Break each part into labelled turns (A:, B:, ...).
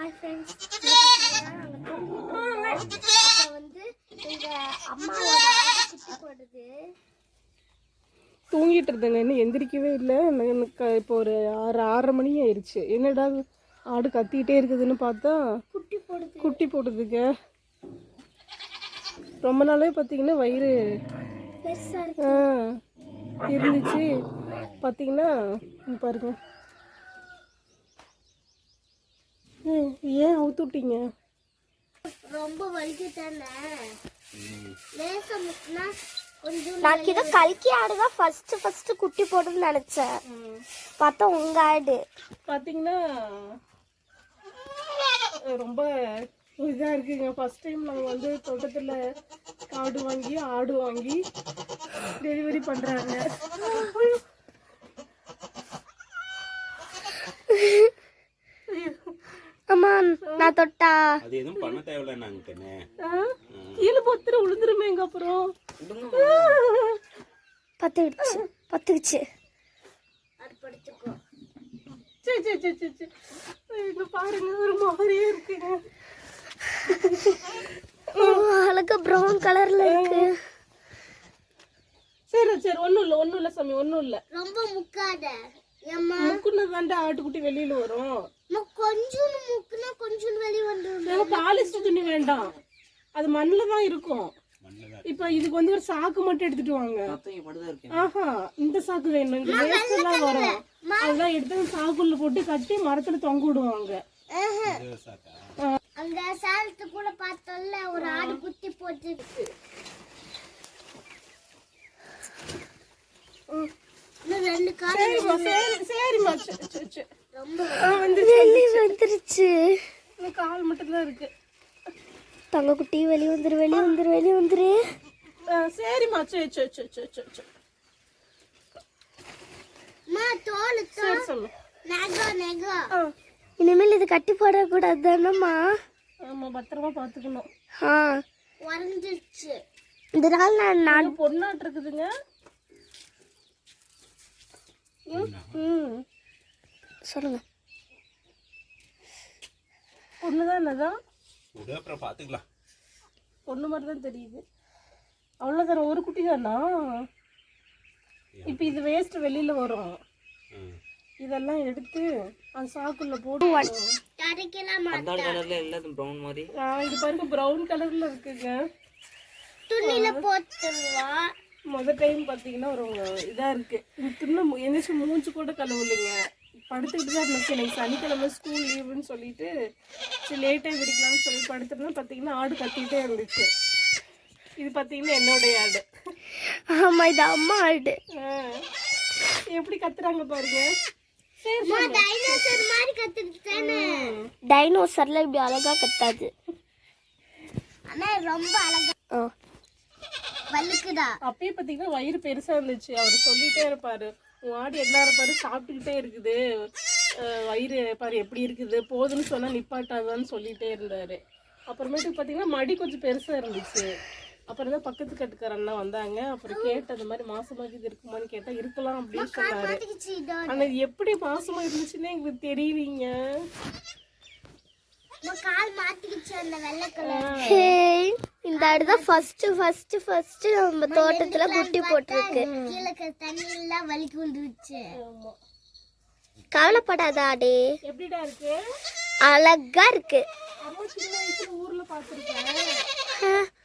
A: Hi friends, வந்து எங்க அம்மாவோட குட்டி போடுது.
B: தூங்கிட்டு இருந்தேங்க, இன்னும் எந்திரிக்கவே இல்லை. எனக்கு இப்போ ஒரு 6:30 மணி ஆயிடுச்சு. என்னடா ஆடு கத்திக்கிட்டே இருக்குதுன்னு பார்த்தா குட்டி போடுதுங்க. ரொம்ப நாளே பார்த்தீங்கன்னா வயிறு இருந்துச்சு. பார்த்தீங்கன்னா பாருங்க, ஏன் அவுத்து விட்டீங்க?
A: ரொம்ப வலிக்குதானே. நான் கிட்ட கல்கி ஆடுதான் ஃபர்ஸ்ட் குட்டி போடுன்னு நினைச்சேன். பார்த்தா உங்க ஆடு
B: பார்த்தீங்கன்னா ரொம்ப இதாக இருக்குங்க. ஃபர்ஸ்ட் டைம் நாங்கள் வந்து தோட்டத்தில் ஆடு வாங்கி டெலிவரி பண்ணுறாங்க.
A: அம்மா நான் தொட்டா
C: அது எதுவும் பண்ண தேவையில்ல. நாங்க கண்ணே
B: கீழே பொத்துற உளுந்துருமேங்க. அப்புறம்
A: பத்துக்குச்சு.
B: இங்க பாருங்க, ஒரு மாதிரியே இருக்குங்க.
A: அழகா ப்ரௌன் கலர்ல இருக்கு.
B: சரி ஒண்ணும் இல்ல சாமி, ஒண்ணும் இல்ல.
A: ரொம்ப முக்காத
B: முக்குனதாண்டா ஆட்டுக்குட்டி வெளியில வரும்.
A: கொஞ்சம் முக்குனா கொஞ்சம் வெளிய வந்துடும்.
B: பாலிஸ்ட் துணி வேண்டாம், அது மண்ணுல தான் இருக்கும். இப்ப இதுக்கு வந்து ஒரு சாக்கு மட்டும் எடுத்துட்டு வாங்க. ஆஹா, இந்த சாக்கு வேணும். இந்த வேஸ்ட் எல்லாம் வரும், அதெல்லாம் எடுத்து சாக்குள்ள போட்டு கட்டி மரத்துல தொங்க விடுவாங்க.
A: அந்த சாலத்து கூட பார்த்தோம்ல, ஒரு ஆடு குட்டி போட்டுருக்கு. ரெண்டு
B: சரிம்மா,
A: வந்துருச்சு.
B: கால் மட்டும் தான் இருக்கு.
A: தங்க குட்டி வெளியே வந்துரு.
B: சரிம்மா, சரி சொல்லு.
A: இனிமேல் இது கட்டி போடக்கூடாது தானம்மா?
B: ஆமா, பத்திரமா பாத்துக்கணும்.
A: உறைஞ்சிருச்சு. இதனால நான்
B: பொண்ணாட்டு இருக்குதுங்க.
A: சொல்லுங்க.
B: பொண்ணுதான் என்னதான்
C: அப்புறம் பாத்துக்கலாம்.
B: பொண்ணு மாதிரி தான் தெரியுது. அவ்வளோதான், ஒரு குட்டி தானா? இப்போ இது வேஸ்ட் வெளியில வரும். இதெல்லாம் எடுத்து அந்த சாக்குள்ள போட்டு இது பாருங்க, ப்ரௌன் கலர்ல இருக்குங்க. முதல் டைம் பார்த்தீங்கன்னா ஒரு இதா இருக்கு. இன்னும் எந்திரிச்சு மூஞ்சி கூட கழுவலைங்க. படுத்துக்கிட்டு தான் இருந்துச்சு. எனக்கு சனிக்கிழமை ஸ்கூல் லீவுன்னு சொல்லிட்டு சரி லேட்டாக விடிக்கலாம்னு சொல்லி படுத்துருந்தா பார்த்தீங்கன்னா ஆடு கத்திக்கிட்டே இருந்துச்சு. இது பார்த்தீங்கன்னா என்னுடைய ஆடு.
A: ஆமா, இது அம்மா ஆடு.
B: எப்படி கத்துறாங்க பாருங்க.
A: டைனோசர்ல இப்படி அழகா கத்தாது. ரொம்ப அழகா வலிக்குதா.
B: அப்பயே பார்த்தீங்கன்னா வயிறு பெருசா இருந்துச்சு. அவர் சொல்லிட்டே இருப்பாரு, உன் ஆடு என்ன பாரு சாப்பிட்டுக்கிட்டே இருக்குது, வயிறு பாரு எப்படி இருக்குது, போதுன்னு சொன்னா நிப்பாட்டாதான்னு சொல்லிட்டே இருந்தாரு. அப்புறமேட்டுக்கு பார்த்தீங்கன்னா மடி கொஞ்சம் பெருசா இருந்துச்சு. அப்புறம் தான் பக்கத்து கட்டுக்கார அண்ணா வந்தாங்க. அப்புறம் கேட்ட இந்த மாதிரி மாசமாக இது இருக்குமான்னு கேட்டா இருக்கலாம் அப்படின்னு சொன்னாரு. ஆனா எப்படி மாசமா இருந்துச்சுன்னு எங்களுக்கு தெரியலீங்க.
A: இந்த ஆடுதான் ஃபர்ஸ்ட் நம்ம தோட்டத்துல குட்டி போட்டிருக்கு. கவலைப்படாத ஆடு.
B: எப்படிடா இருக்கு?
A: அழகா இருக்கு.
B: சின்ன வயசுல ஊர்ல பாத்துருக்கேன்.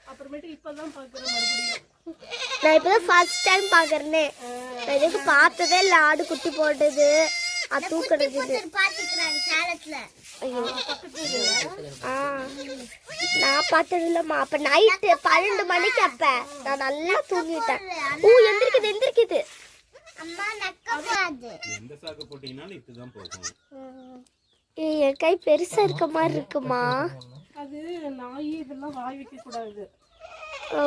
B: அப்புறமேட்டு இப்பதான் பாக்குறேன் மறுபடியும்.
A: நான் இப்பதான் ஃபர்ஸ்ட் டைம் பாக்குறேனே. நான் இதுக்கு பார்த்ததே இல்ல ஆடு குட்டி போட்டது. அது தூக்குறது நான் பார்த்தது இல்லம்மா. அப்ப நைட்டு 12 மணிக்கு அப்ப நான் நல்லா தூங்கிட்டேன். எந்திரிக்குது. என் கை பெருசா இருக்க மாதிரி இருக்குமா?
B: அது நாய் இதெல்லாம் வாய் வைக்க கூடாது.
A: ஓ,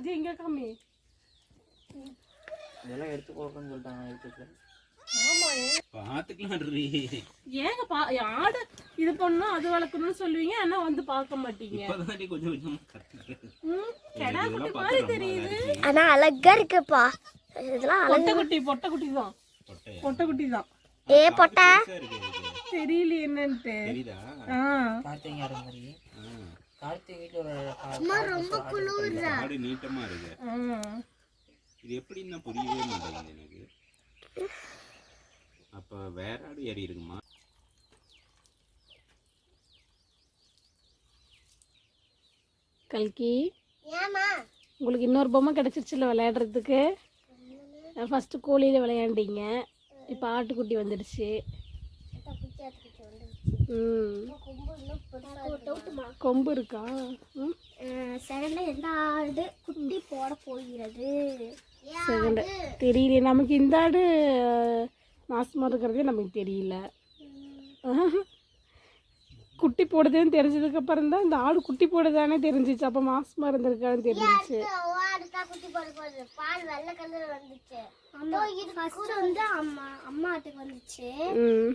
B: இது எங்க காமி
D: இதெல்லாம் எடுத்து போறேன்னு சொல்லிட்டாங்க.
B: ஆமா, ஏங்க ஆடு இது பண்ணா அது வளர்க்கணும்னு சொல்லுவீங்க, ஆனா வந்து பார்க்க மாட்டீங்க. கெடா குட்டி மாதிரி தெரியுது,
A: ஆனா அழகா இருக்குப்பா. இதெல்லாம்
B: பொட்டை குட்டி தான்.
A: ஏ பொட்டை
B: தெரியல என்னன்ட்டு
C: தெரியுதா?
B: ஆ
D: கார்த்திகை ஆடு மாதிரி.
C: ஆ.
D: கார்த்திகை வீட்டில் ஒரு
C: இந்த ஆடு நீட்டமா இருக்கு.
B: ஆ.
C: இது எப்படின்னு புரியவே மாட்டேங்குது எனக்கு. அப்ப வேற ஆடு ஏறி இருக்குமா?
B: கல்கி உங்களுக்கு இன்னொரு பொம்மை கிடச்சிருச்சுல விளையாடுறதுக்கு. ஃபஸ்ட்டு கோழியில் விளையாண்டீங்க, இப்போ ஆட்டுக்குட்டி வந்துடுச்சு. கொம்பு இருக்கா?
A: செகண்ட்ல எந்த ஆடு குட்டி போட போகிறது?
B: செகண்ட் தெரியல நமக்கு. இந்த ஆடு மாசமாக இருக்கிறதே நமக்கு தெரியல. குட்டி போடுதுன்னு தெரிஞ்சதுக்கப்புறம் தான் இந்த ஆடு குட்டி போடுதானே தெரிஞ்சிச்சு. அப்போ மாசமாக இருந்திருக்கான்னு தெரிஞ்சிச்சு.
A: பால் வெள்ளை கலர் வந்துச்சு. ஃபர்ஸ்ட் வந்து அம்மா ஆட்டுக்கு வந்துச்சு.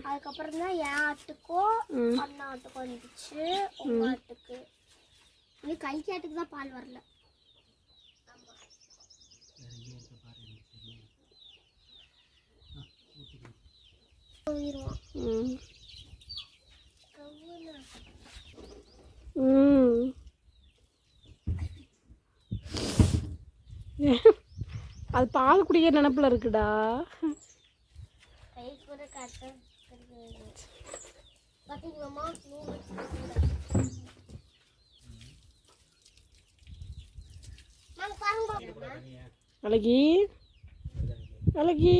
A: அதுக்கப்புறம் தான் என் ஆட்டுக்கும் அண்ணா ஆட்டுக்கும் வந்துச்சு. உங்க ஆட்டுக்கு இது கல்கி ஆட்டுக்கு தான் பால் வரல.
B: அது பால் குடிக்க நினப்பில் இருக்குடா.
A: கை கூட கட்ட பார்த்தீங்களா?
B: அழகி அழகி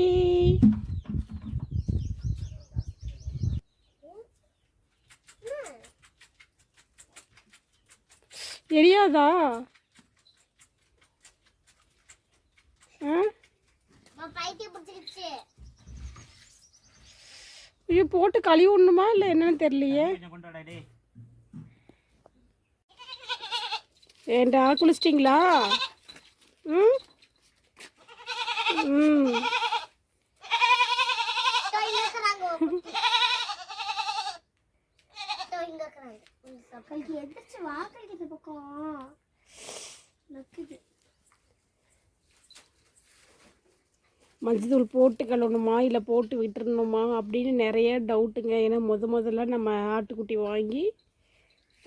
B: தெரியாதா? ஐயோ போட்டு கழுவி விடணுமா இல்லை என்னன்னு தெரியலையே. ஏண்டா குளிச்சிட்டிங்களா? ம் ம்
A: கல்கி எதிர்த்து வாக்களிக்கிற பக்கம் நக்குது.
B: மஞ்சள் போட்டு கழுவணுமா இல்லை போட்டு விட்டுறணுமா அப்படின்னு நிறைய டவுட்டுங்க. ஏன்னா முதல்ல நம்ம ஆட்டுக்குட்டி வாங்கி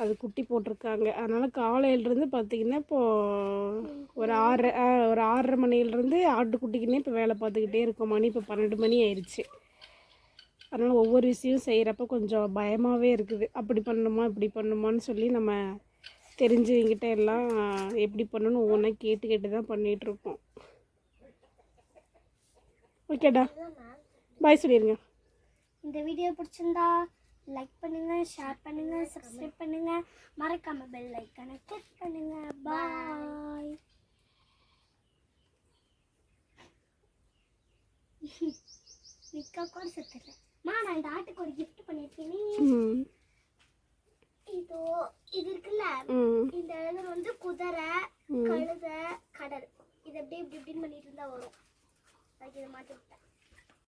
B: அது குட்டி போட்டிருக்காங்க. அதனால் காலையிலேருந்து பார்த்திங்கன்னா இப்போது ஒரு 6:30 மணிலேருந்து ஆட்டுக்குட்டிக்குன்னே இப்போ வேலை பார்த்துக்கிட்டே இருக்கோம். மணி இப்போ 12 மணி ஆயிடுச்சு. அதனால் ஒவ்வொரு விஷயம் செய்கிறப்ப கொஞ்சம் பயமாகவே இருக்குது. அப்படி பண்ணணுமா இப்படி பண்ணணுமான்னு சொல்லி நம்ம தெரிஞ்சவங்கிட்ட எல்லாம் எப்படி பண்ணணும் ஒவ்வொன்றா கேட்டு தான் பண்ணிகிட்ருக்கோம். ஓகேடா, பாய் சொல்லிடுங்க.
A: இந்த வீடியோ பிடிச்சிருந்தா லைக் பண்ணுங்க, ஷேர் பண்ணுங்க, சப்ஸ்கிரைப் பண்ணுங்க, மறக்காம பெல் ஐக்கானை கிளிக் பண்ணுங்க. பாய். நிக்கா கூட செத்துறேன். நான் இந்த ஆட்டுக்கு ஒரு gift பண்ணிருக்கேன். இது இருக்குல்ல, இந்த இது வந்து குதிரை, கழுதை, கடல். இது அப்படியே இப்படி இப்படின்னு பண்ணிட்டு இருந்தா வரும். அதுக்கு இதை மாட்டி விட்டேன்.